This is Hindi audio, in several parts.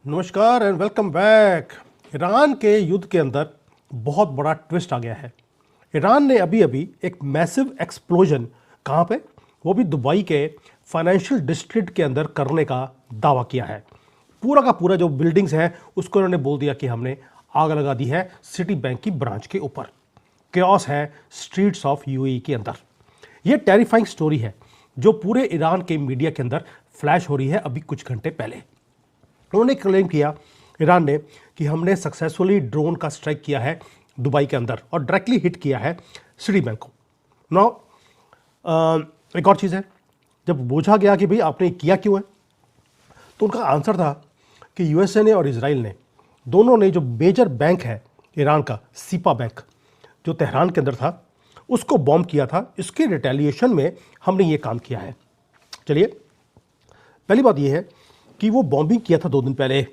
नमस्कार एंड वेलकम बैक। ईरान के युद्ध के अंदर बहुत बड़ा ट्विस्ट आ गया है। ईरान ने अभी अभी एक मैसिव एक्सप्लोजन, कहाँ पे, वो भी दुबई के फाइनेंशियल डिस्ट्रिक्ट के अंदर करने का दावा किया है। पूरा का पूरा जो बिल्डिंग्स है उसको उन्होंने बोल दिया कि हमने आग लगा दी है सिटी बैंक की ब्रांच के ऊपर। केओस है स्ट्रीट्स ऑफ यूएई के अंदर। ये टेरिफाइंग स्टोरी है जो पूरे ईरान के मीडिया के अंदर फ्लैश हो रही है अभी कुछ घंटे पहले। उन्होंने क्लेम किया, ईरान ने, कि हमने सक्सेसफुली ड्रोन का स्ट्राइक किया है दुबई के अंदर और डायरेक्टली हिट किया है सिटी बैंक को। नाउ एक और चीज़ है, जब पूछा गया कि भाई आपने किया क्यों है, तो उनका आंसर था कि यूएसए ने और इजराइल ने, दोनों ने जो मेजर बैंक है ईरान का, सीपा बैंक, जो तेहरान के अंदर था, उसको बॉम्ब किया था। इसके रिटेलिएशन में हमने ये काम किया है। चलिए, पहली बात यह है कि वो बॉम्बिंग किया था 2 दिन पहले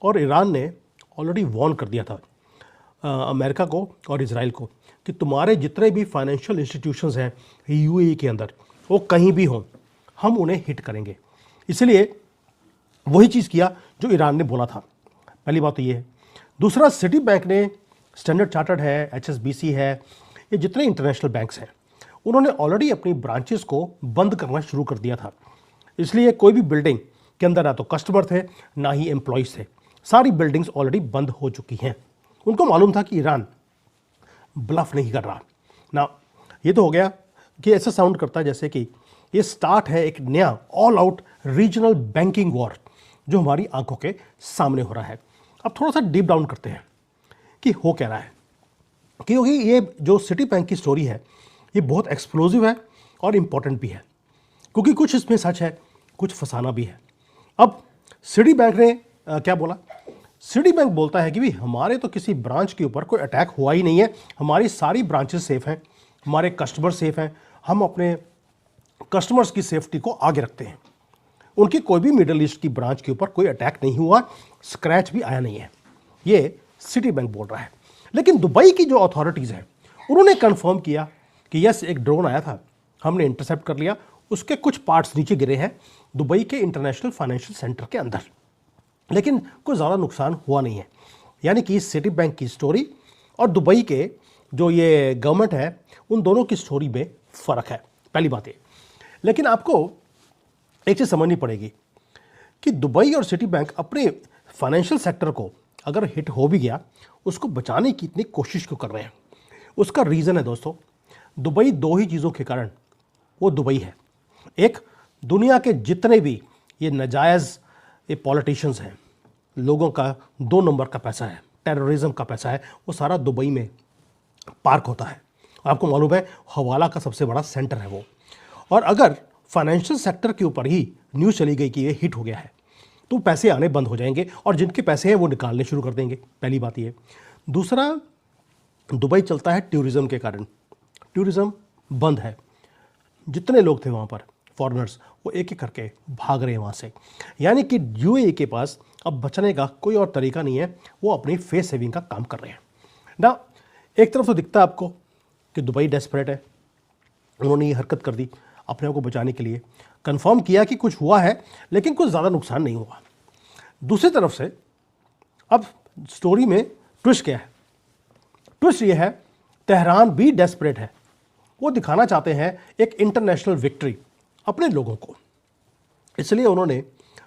और ईरान ने ऑलरेडी वार्न कर दिया था अमेरिका को और इजराइल को कि तुम्हारे जितने भी फाइनेंशियल इंस्टीट्यूशंस हैं यूएई के अंदर, वो कहीं भी हों, हम उन्हें हिट करेंगे। इसलिए वही चीज़ किया जो ईरान ने बोला था। पहली बात तो ये है। दूसरा, सिटी बैंक ने, स्टैंडर्ड चार्टर्ड है, एचएसबीसी है, ये जितने इंटरनेशनल बैंक्स हैं, उन्होंने ऑलरेडी अपनी ब्रांचेस को बंद करना शुरू कर दिया था। इसलिए कोई भी बिल्डिंग के अंदर ना तो कस्टमर थे ना ही एम्प्लॉयज़ थे। सारी बिल्डिंग्स ऑलरेडी बंद हो चुकी हैं। उनको मालूम था कि ईरान ब्लफ नहीं कर रहा ना। ये तो हो गया कि ऐसा साउंड करता है जैसे कि ये स्टार्ट है एक नया all out regional banking war जो हमारी आंखों के सामने हो रहा है। अब थोड़ा सा डीप डाउन करते हैं कि हो क्या रहा है, क्योंकि ये जो सिटी बैंक की स्टोरी है ये बहुत एक्सप्लोजिव है और इम्पॉर्टेंट भी है, क्योंकि कुछ इसमें सच है, कुछ फसाना भी है। अब सिटी बैंक ने क्या बोला? सिटी बैंक बोलता है कि भी हमारे तो किसी ब्रांच के ऊपर कोई अटैक हुआ ही नहीं है, हमारी सारी ब्रांचेस सेफ हैं, हमारे कस्टमर सेफ हैं, हम अपने कस्टमर्स की सेफ्टी को आगे रखते हैं। उनकी कोई भी मिडल ईस्ट की ब्रांच के ऊपर कोई अटैक नहीं हुआ, स्क्रैच भी आया नहीं है, ये सिटी बैंक बोल रहा है। लेकिन दुबई की जो अथॉरिटीज़ हैं उन्होंने कंफर्म किया कि यस, एक ड्रोन आया था, हमने इंटरसेप्ट कर लिया, उसके कुछ पार्ट्स नीचे गिरे हैं दुबई के इंटरनेशनल फाइनेंशियल सेंटर के अंदर, लेकिन कोई ज़्यादा नुकसान हुआ नहीं है। यानी कि सिटी बैंक की स्टोरी और दुबई के जो ये गवर्नमेंट है, उन दोनों की स्टोरी में फ़र्क है, पहली बात ये। लेकिन आपको एक चीज़ समझनी पड़ेगी कि दुबई और सिटी बैंक अपने फाइनेंशियल सेक्टर को अगर हिट हो भी गया, उसको बचाने की इतनी कोशिश क्यों कर रहे हैं? उसका रीज़न है दोस्तों, दुबई 2 ही चीज़ों के कारण वो दुबई है। एक, दुनिया के जितने भी ये नाजायज़ ये पॉलिटिशियंस हैं, लोगों का 2 नंबर का पैसा है, टेररिज्म का पैसा है, वो सारा दुबई में पार्क होता है। आपको मालूम है हवाला का सबसे बड़ा सेंटर है वो। और अगर फाइनेंशियल सेक्टर के ऊपर ही न्यूज़ चली गई कि ये हिट हो गया है, तो पैसे आने बंद हो जाएंगे और जिनके पैसे हैं वो निकालने शुरू कर देंगे। पहली बात ये। दूसरा, दुबई चलता है टूरिज़्म के कारण। टूरिज़्म बंद है, जितने लोग थे वहाँ पर फॉरेनर्स, वो एक एक करके भाग रहे हैं वहाँ से। यानी कि यूएई के पास अब बचने का कोई और तरीका नहीं है, वो अपनी फेस सेविंग का काम कर रहे हैं ना। एक तरफ तो दिखता है आपको कि दुबई डेस्परेट है, उन्होंने ये हरकत कर दी अपने आप को बचाने के लिए, कंफर्म किया कि कुछ हुआ है लेकिन कुछ ज़्यादा नुकसान नहीं हुआ। दूसरी तरफ से अब स्टोरी में ट्विस्ट क्या है? ट्विस्ट ये है, तेहरान भी डेस्परेट है, वो दिखाना चाहते हैं एक इंटरनेशनल विक्ट्री अपने लोगों को। इसलिए उन्होंने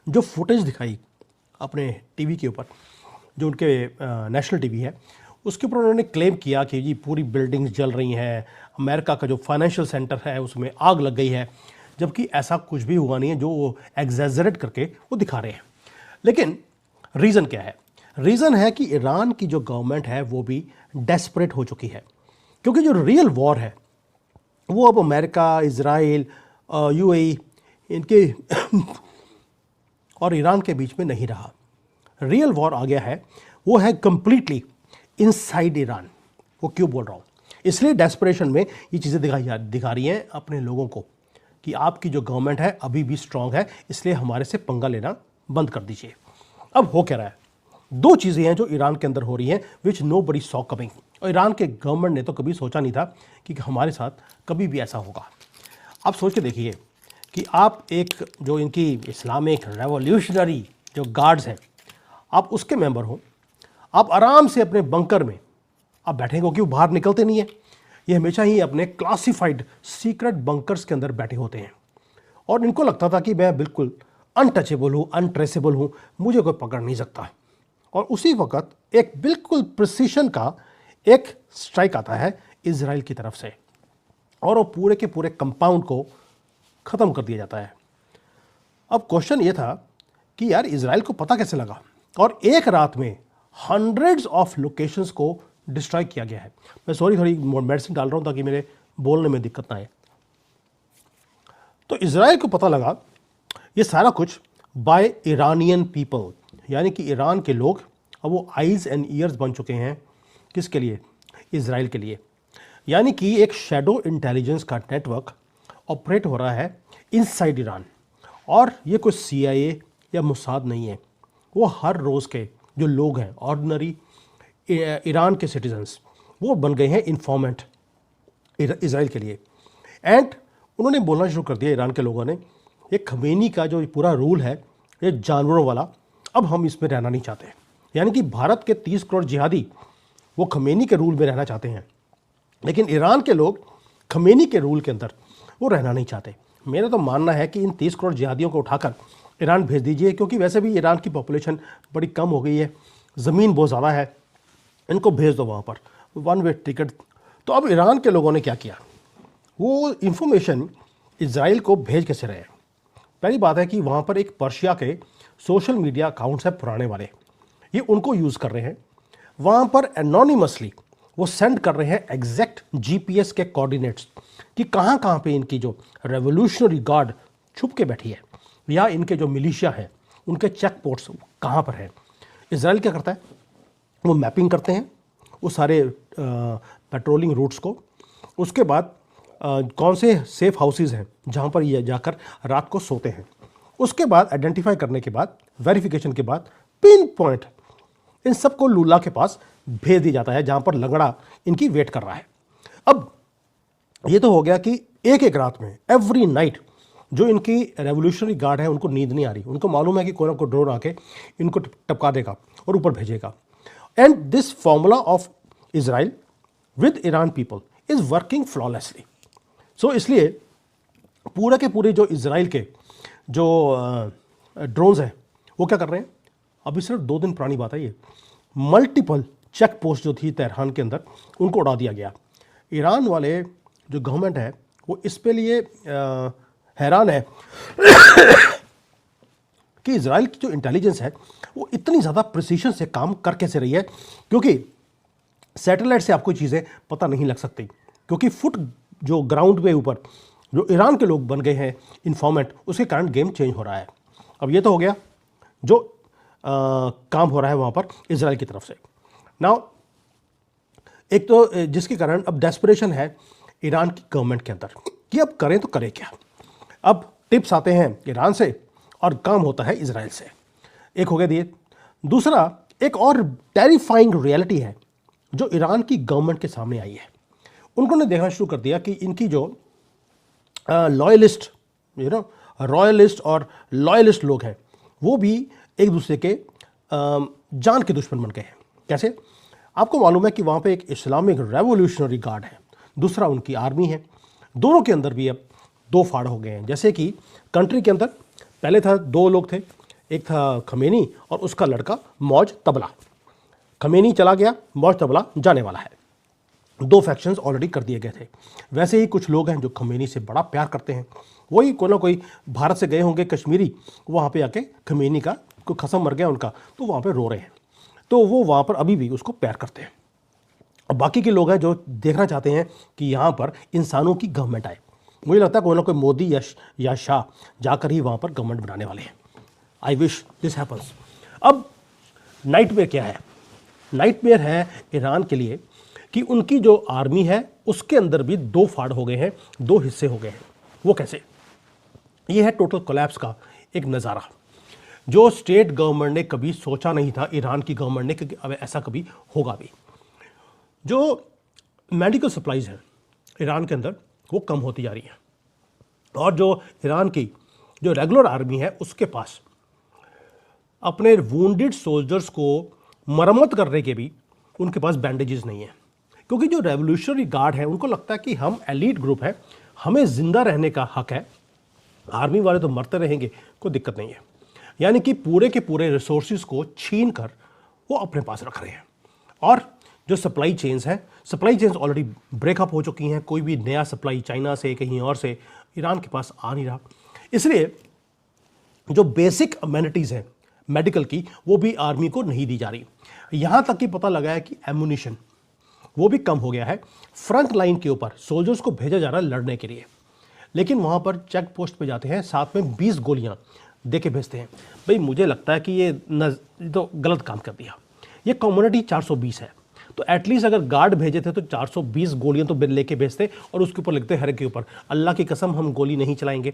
जो फुटेज दिखाई अपने टीवी के ऊपर, जो उनके नेशनल टीवी है, उसके ऊपर उन्होंने क्लेम किया कि जी पूरी बिल्डिंग्स जल रही हैं, अमेरिका का जो फाइनेंशियल सेंटर है उसमें आग लग गई है, जबकि ऐसा कुछ भी हुआ नहीं है, जो वो एग्जैजरेट करके वो दिखा रहे हैं। लेकिन रीज़न क्या है? रीज़न है कि ईरान की जो गवर्नमेंट है वो भी डेस्परेट हो चुकी है, क्योंकि जो रियल वॉर है वो अब अमेरिका, इजराइल, यूएई, इनके और ईरान के बीच में नहीं रहा। रियल वॉर आ गया है, वो है कंप्लीटली इनसाइड ईरान। वो क्यों बोल रहा हूँ? इसलिए डेस्परेशन में ये चीज़ें दिखा रही हैं अपने लोगों को कि आपकी जो गवर्नमेंट है अभी भी स्ट्रांग है, इसलिए हमारे से पंगा लेना बंद कर दीजिए। अब हो क्या रहा है? 2 चीज़ें हैं जो ईरान के अंदर हो रही हैं, which nobody saw coming. और ईरान के गवर्नमेंट ने तो कभी सोचा नहीं था कि हमारे साथ कभी भी ऐसा होगा। आप सोच के देखिए कि आप एक जो इनकी इस्लामिक रेवोल्यूशनरी जो गार्ड्स हैं, आप उसके मेंबर हो, आप आराम से अपने बंकर में आप बैठे, क्योंकि वो बाहर निकलते नहीं है, ये हमेशा ही अपने क्लासिफाइड सीक्रेट बंकर्स के अंदर बैठे होते हैं। और इनको लगता था कि मैं बिल्कुल अनटचेबल हूँ, अनट्रेसेबल हूँ, मुझे कोई पकड़ नहीं सकता। और उसी वक्त एक बिल्कुल प्रिसीशन का एक स्ट्राइक आता है इजराइल की तरफ से, और वो पूरे के पूरे कंपाउंड को ख़त्म कर दिया जाता है। अब क्वेश्चन ये था कि यार इजराइल को पता कैसे लगा, और एक रात में हंड्रेड्स ऑफ लोकेशंस को डिस्ट्रॉय किया गया है। मैं थोड़ी मेडिसिन डाल रहा हूँ ताकि मेरे बोलने में दिक्कत ना आए। तो इजराइल को पता लगा ये सारा कुछ बाय ईरानियन पीपल, यानी कि ईरान के लोग अब वो आइज़ एंड ईयर्स बन चुके हैं। किसके लिए? इजराइल के लिए। यानी कि एक शैडो इंटेलिजेंस का नेटवर्क ऑपरेट हो रहा है इनसाइड ईरान। और ये कोई CIA या मोसाद नहीं है, वो हर रोज़ के जो लोग हैं, ऑर्डिनरी ईरान के सिटीजन्स, वो बन गए हैं इन्फॉर्मेंट इजराइल के लिए। एंड उन्होंने बोलना शुरू कर दिया ईरान के लोगों ने, ये खमेनी का जो पूरा रूल है ये जानवरों वाला, अब हम इसमें रहना नहीं चाहते। यानी कि भारत के 30 करोड़ जिहादी वो खमेनी के रूल में रहना चाहते हैं, लेकिन ईरान के लोग खमेनी के रूल के अंदर वो रहना नहीं चाहते। मेरा तो मानना है कि इन 30 करोड़ जिहादियों को उठाकर ईरान भेज दीजिए, क्योंकि वैसे भी ईरान की पॉपुलेशन बड़ी कम हो गई है, ज़मीन बहुत ज़्यादा है, इनको भेज दो वहाँ पर, वन वे टिकट। तो अब ईरान के लोगों ने क्या किया, वो इंफॉर्मेशन इजराइल को भेज कैसे रहे हैं। पहली बात है कि वहाँ पर एक पर्शिया के सोशल मीडिया अकाउंट्स हैं पुराने वाले, ये उनको यूज़ कर रहे हैं। वहाँ पर एनोनिमसली वो सेंड कर रहे हैं एग्जैक्ट GPS के कोऑर्डिनेट्स कि कहाँ कहाँ पे इनकी जो रेवोल्यूशनरी गार्ड छुप के बैठी है, या इनके जो मिलिशिया हैं उनके चेक पोस्ट्स कहाँ पर हैं। इजराइल क्या करता है, वो मैपिंग करते हैं वो सारे पेट्रोलिंग रूट्स को, उसके बाद कौन से सेफ हाउसेज हैं जहाँ पर ये जाकर रात को सोते हैं, उसके बाद आइडेंटिफाई करने के बाद, वेरिफिकेशन के बाद, पिन पॉइंट इन सबको लूला के पास भेज दिया जाता है जहाँ पर लंगड़ा इनकी वेट कर रहा है। अब ये तो हो गया कि एक एक रात में, एवरी नाइट, जो इनकी रेवोल्यूशनरी गार्ड है उनको नींद नहीं आ रही, उनको मालूम है कि कोई ना कोई ड्रोन आके इनको टपका देगा और ऊपर भेजेगा। And this formula of Israel with Iran people is working flawlessly. So इसलिए पूरे के पूरे जो इजराइल के जो ड्रोन्स हैं वो क्या कर रहे हैं, अभी सिर्फ 2 दिन पुरानी बात है ये, मल्टीपल चेक पोस्ट जो थी तेहरान के अंदर उनको उड़ा दिया गया। ईरान वाले जो गवर्नमेंट है वो इस पे लिए हैरान है कि इजराइल की जो इंटेलिजेंस है वो इतनी ज़्यादा प्रिसीशन से काम कर कैसे रही है, क्योंकि सैटेलाइट से आपको चीज़ें पता नहीं लग सकती, क्योंकि फुट जो ग्राउंड पे ऊपर जो ईरान के लोग बन गए हैं इन्फॉर्मेंट, उसके कारण गेम चेंज हो रहा है। अब ये तो हो गया जो काम हो रहा है वहाँ पर इजराइल की तरफ से। नाउ एक तो जिसके कारण अब डेस्परेशन है ईरान की गवर्नमेंट के अंदर कि अब करें तो करें क्या। अब टिप्स आते हैं ईरान से और काम होता है इजराइल से। एक हो गया दिए। दूसरा, एक और टेरिफाइंग रियलिटी है जो ईरान की गवर्नमेंट के सामने आई है। उन्होंने देखना शुरू कर दिया कि इनकी जो लॉयलिस्ट रॉयलिस्ट और लॉयलिस्ट लोग हैं वो भी एक दूसरे के जान के दुश्मन बन गए हैं। कैसे? आपको मालूम है कि वहाँ पे एक इस्लामिक रेवोल्यूशनरी गार्ड है, दूसरा उनकी आर्मी है, दोनों के अंदर भी अब 2 फाड़ हो गए हैं। जैसे कि कंट्री के अंदर पहले था 2 लोग थे, एक था खमेनी और उसका लड़का मौज तबला। खमेनी चला गया, मौज तबला जाने वाला है। 2 फैक्शंस ऑलरेडी कर दिए गए थे। वैसे ही कुछ लोग हैं जो खमेनी से बड़ा प्यार करते हैं, वही कोई ना कोई भारत से गए होंगे कश्मीरी, वहाँ पे आके खमेनी का कोई खसम मर गया उनका, तो वहाँ पे रो रहे हैं, तो वो वहाँ पर अभी भी उसको प्यार करते हैं। और बाकी के लोग हैं जो देखना चाहते हैं कि यहाँ पर इंसानों की गवर्नमेंट आए। मुझे लगता है कोई ना कोई मोदी या शाह जाकर ही वहाँ पर गवर्नमेंट बनाने वाले हैं। I wish this happens. अब नाइटमेयर क्या है? नाइटमेयर है ईरान के लिए कि उनकी जो आर्मी है उसके अंदर भी 2 फाड़ हो गए हैं, 2 हिस्से हो गए हैं। वो कैसे? ये है टोटल कोलैप्स का एक नज़ारा जो स्टेट गवर्नमेंट ने कभी सोचा नहीं था, ईरान की गवर्नमेंट ने, कि अब ऐसा कभी होगा भी। जो मेडिकल सप्लाईज हैं ईरान के अंदर वो कम होती जा रही हैं, और जो ईरान की जो रेगुलर आर्मी है उसके पास अपने वुंडेड सोल्जर्स को मरम्मत करने के भी उनके पास बैंडेजेस नहीं है, क्योंकि जो रेवोल्यूशनरी गार्ड है उनको लगता है कि हम एलीट ग्रुप है, हमें जिंदा रहने का हक है, आर्मी वाले तो मरते रहेंगे, कोई दिक्कत नहीं है। यानी कि पूरे के पूरे रिसोर्सेज को छीन कर वो अपने पास रख रहे हैं। और जो सप्लाई चेन्स हैं, सप्लाई चेन्स ऑलरेडी ब्रेकअप हो चुकी हैं, कोई भी नया सप्लाई चाइना से कहीं और से ईरान के पास आ नहीं रहा। इसलिए जो बेसिक अमेनिटीज़ हैं मेडिकल की, वो भी आर्मी को नहीं दी जा रही। यहाँ तक कि पता लगा है कि एमुनिशन वो भी कम हो गया है। फ्रंट लाइन के ऊपर सोल्जर्स को भेजा जा रहा है लड़ने के लिए, लेकिन वहाँ पर चेक पोस्ट पे जाते हैं, साथ में 20 गोलियाँ दे के भेजते हैं। भाई मुझे लगता है कि ये तो गलत काम कर दिया। ये कम्युनिटी 420 है, तो एटलीस्ट अगर गार्ड भेजे थे तो 420 गोलियां तो लेके भेजते और उसके ऊपर लिखते हर के ऊपर अल्लाह की कसम हम गोली नहीं चलाएंगे,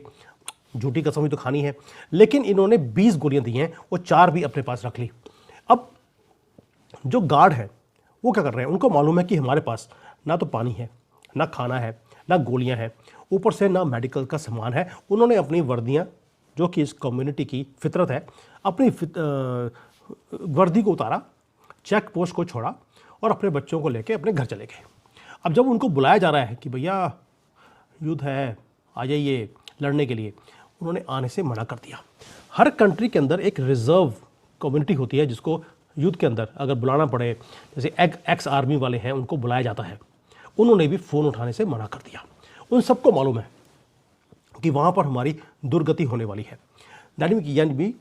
झूठी कसम ही तो खानी है। लेकिन इन्होंने 20 गोलियां दी हैं, वो 4 भी अपने पास रख ली। अब जो गार्ड है वो क्या कर रहे हैं, उनको मालूम है कि हमारे पास ना तो पानी है, ना खाना है, ना गोलियां हैं, ऊपर से ना मेडिकल का सामान है। उन्होंने अपनी वर्दियां, जो कि इस कम्युनिटी की फितरत है, अपनी वर्दी को उतारा, चेक पोस्ट को छोड़ा और अपने बच्चों को लेके अपने घर चले गए। अब जब उनको बुलाया जा रहा है कि भैया युद्ध है, आ जाइए लड़ने के लिए, उन्होंने आने से मना कर दिया। हर कंट्री के अंदर एक रिजर्व कम्युनिटी होती है जिसको युद्ध के अंदर अगर बुलाना पड़े, जैसे एक्स आर्मी वाले हैं उनको बुलाया जाता है, उन्होंने भी फ़ोन उठाने से मना कर दिया। उन सबको मालूम है कि वहाँ पर हमारी दुर्गति होने वाली है। यानी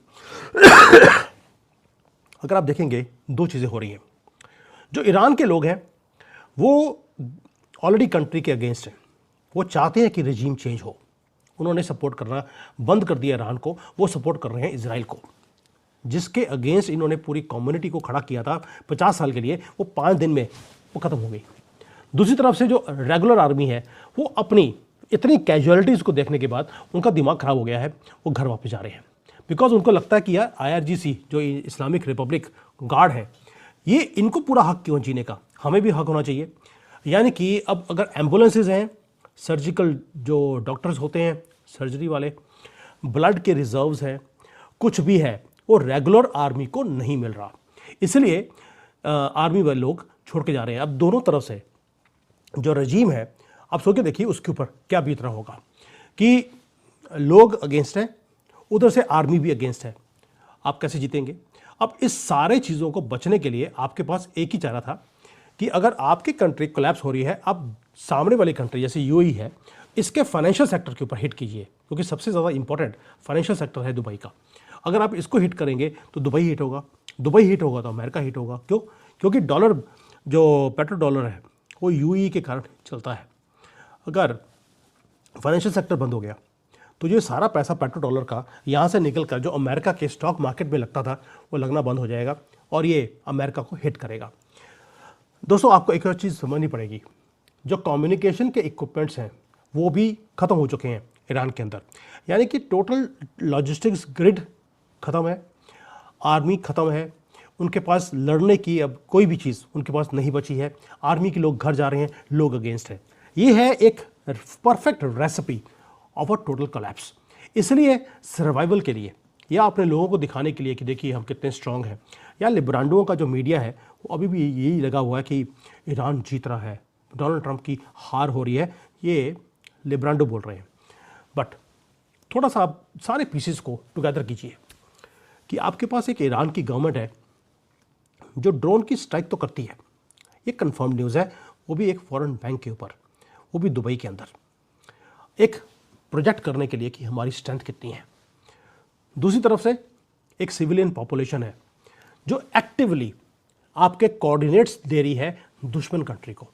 अगर आप देखेंगे 2 चीज़ें हो रही हैं। जो ईरान के लोग हैं वो ऑलरेडी कंट्री के अगेंस्ट हैं, वो चाहते हैं कि रिजीम चेंज हो, उन्होंने सपोर्ट करना बंद कर दिया ईरान को, वो सपोर्ट कर रहे हैं इजराइल को, जिसके अगेंस्ट इन्होंने पूरी कम्युनिटी को खड़ा किया था 50 साल के लिए, वो 5 दिन में वो ख़त्म हो गई। दूसरी तरफ से जो रेगुलर आर्मी है वो अपनी इतनी कैजुअलिटीज़ को देखने के बाद उनका दिमाग ख़राब हो गया है, वो घर वापस जा रहे हैं। बिकॉज उनको लगता है कि यार IRGC जो इस्लामिक रिपब्लिक गार्ड है, ये इनको पूरा हक क्यों जीने का, हमें भी हक होना चाहिए। यानी कि अब अगर एम्बुलेंसेज हैं, सर्जिकल जो डॉक्टर्स होते हैं सर्जरी वाले, ब्लड के रिजर्व्स हैं, कुछ भी है, वो रेगुलर आर्मी को नहीं मिल रहा। इसलिए आर्मी वाले लोग छोड़ के जा रहे हैं। अब दोनों तरफ से जो रजीम है, आप सोच के देखिए उसके ऊपर क्या बीत रहा होगा कि लोग अगेंस्ट हैं, उधर से आर्मी भी अगेंस्ट है, आप कैसे जीतेंगे। अब इस सारे चीज़ों को बचने के लिए आपके पास एक ही चारा था कि अगर आपकी कंट्री कोलैप्स हो रही है, आप सामने वाली कंट्री जैसे UAE है, इसके फाइनेंशियल सेक्टर के ऊपर हिट कीजिए, क्योंकि सबसे ज़्यादा इंपॉर्टेंट फाइनेंशियल सेक्टर है दुबई का। अगर आप इसको हिट करेंगे तो दुबई हिट होगा, दुबई हिट होगा तो अमेरिका हिट होगा। क्यों? क्योंकि डॉलर, जो पेट्रो डॉलर है, वो UAE के कारण चलता है। अगर फाइनेंशियल सेक्टर बंद हो गया तो ये सारा पैसा पेट्रो डॉलर का यहाँ से निकल कर जो अमेरिका के स्टॉक मार्केट में लगता था वो लगना बंद हो जाएगा और ये अमेरिका को हिट करेगा। दोस्तों आपको एक और चीज़ समझनी पड़ेगी, जो कम्युनिकेशन के इक्विपमेंट्स हैं वो भी ख़त्म हो चुके हैं ईरान के अंदर। यानी कि टोटल लॉजिस्टिक्स ग्रिड ख़त्म है, आर्मी ख़त्म है, उनके पास लड़ने की अब कोई भी चीज़ उनके पास नहीं बची है। आर्मी के लोग घर जा रहे हैं, लोग अगेंस्ट हैं। ये है एक perfect recipe of a total collapse. इसलिए सर्वाइवल के लिए या अपने लोगों को दिखाने के लिए कि देखिए हम कितने स्ट्रांग हैं, या लिब्रांडों का जो मीडिया है वो अभी भी यही लगा हुआ है कि ईरान जीत रहा है, डोनाल्ड ट्रंप की हार हो रही है, ये लिब्रांडो बोल रहे हैं। बट थोड़ा सा आप सारे पीसेस को टुगेदर कीजिए कि आपके पास एक ईरान की गवर्नमेंट है जो ड्रोन की स्ट्राइक तो करती है, ये कंफर्म न्यूज़ है, वो भी एक फॉरेन बैंक के ऊपर, वो भी दुबई के अंदर, एक प्रोजेक्ट करने के लिए कि हमारी स्ट्रेंथ कितनी है। दूसरी तरफ से एक सिविलियन पॉपुलेशन है जो एक्टिवली आपके कोऑर्डिनेट्स दे रही है दुश्मन कंट्री को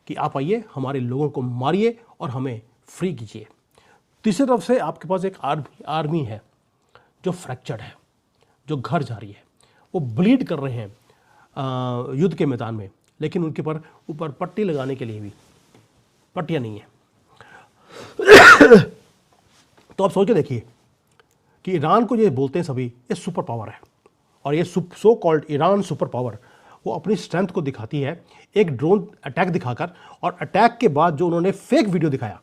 कि आप आइए हमारे लोगों को मारिए और हमें फ्री कीजिए। तीसरी तरफ से आपके पास एक आर्मी है जो फ्रैक्चर्ड है, जो घर जा रही है, वो ब्लीड कर रहे हैं युद्ध के मैदान में, लेकिन उनके ऊपर पट्टी लगाने के लिए भी पट्टियाँ नहीं है। तो आप सोच के देखिए कि ईरान को ये बोलते हैं सभी ये सुपर पावर है, और ये so called Iran super power वो अपनी स्ट्रेंथ को दिखाती है एक ड्रोन अटैक दिखाकर, और अटैक के बाद जो उन्होंने फेक वीडियो दिखाया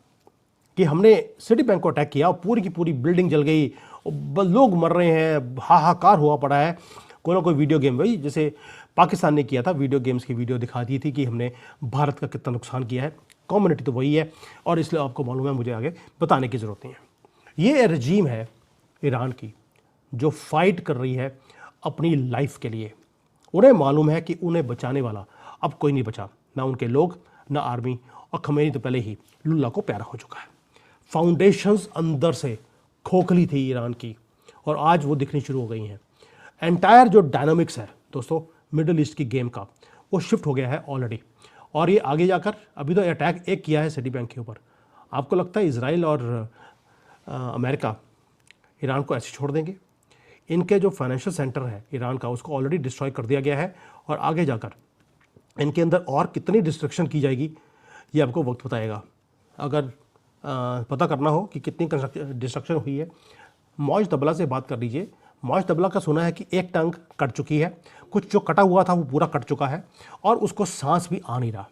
कि हमने सिटी बैंक को अटैक किया और पूरी की पूरी बिल्डिंग जल गई लोग मर रहे हैं, हाहाकार हुआ पड़ा है। कोई ना कोई वीडियो गेम, भाई जैसे पाकिस्तान ने किया था, वीडियो गेम्स की वीडियो दिखा दी थी कि हमने भारत का कितना नुकसान किया है। कम्युनिटी तो वही है और इसलिए आपको मालूम है, मुझे आगे बताने की ज़रूरत नहीं है। ये रजीम है ईरान की जो फाइट कर रही है अपनी लाइफ के लिए। उन्हें मालूम है कि उन्हें बचाने वाला अब कोई नहीं बचा, ना उनके लोग, ना आर्मी, और खमेनी तो पहले ही लुल्ला को प्यारा हो चुका है। फाउंडेशंस अंदर से खोखली थी ईरान की और आज वो दिखनी शुरू हो गई हैं। एंटायर जो डायनामिक्स है दोस्तों मिडिल ईस्ट की गेम का, वो शिफ्ट हो गया है ऑलरेडी। और ये आगे जाकर, अभी तो अटैक एक किया है सिटी बैंक के ऊपर, आपको लगता है इजराइल और अमेरिका ईरान को ऐसे छोड़ देंगे? इनके जो फाइनेंशियल सेंटर है ईरान का, उसको ऑलरेडी डिस्ट्रॉय कर दिया गया है और आगे जाकर इनके अंदर और कितनी डिस्ट्रक्शन की जाएगी ये आपको वक्त बताएगा। अगर पता करना हो कि कितनी डिस्ट्रक्शन हुई है, मौज तबला से बात कर लीजिए। मौज तबला का सुना है कि एक टंग कट चुकी है, कुछ जो कटा हुआ था वो पूरा कट चुका है और उसको सांस भी आ नहीं रहा,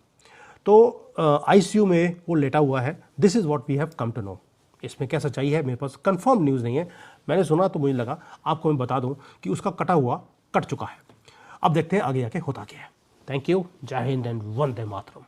तो आईसीयू में वो लेटा हुआ है। This is what we have come to know. इसमें क्या सच्चाई है मेरे पास कंफर्म न्यूज़ नहीं है, मैंने सुना तो मुझे लगा आपको मैं बता दूं कि उसका कटा हुआ कट चुका है। अब देखते हैं आगे जाके होता क्या है। थैंक यू, जय हिंद एंड वंदे मातरम।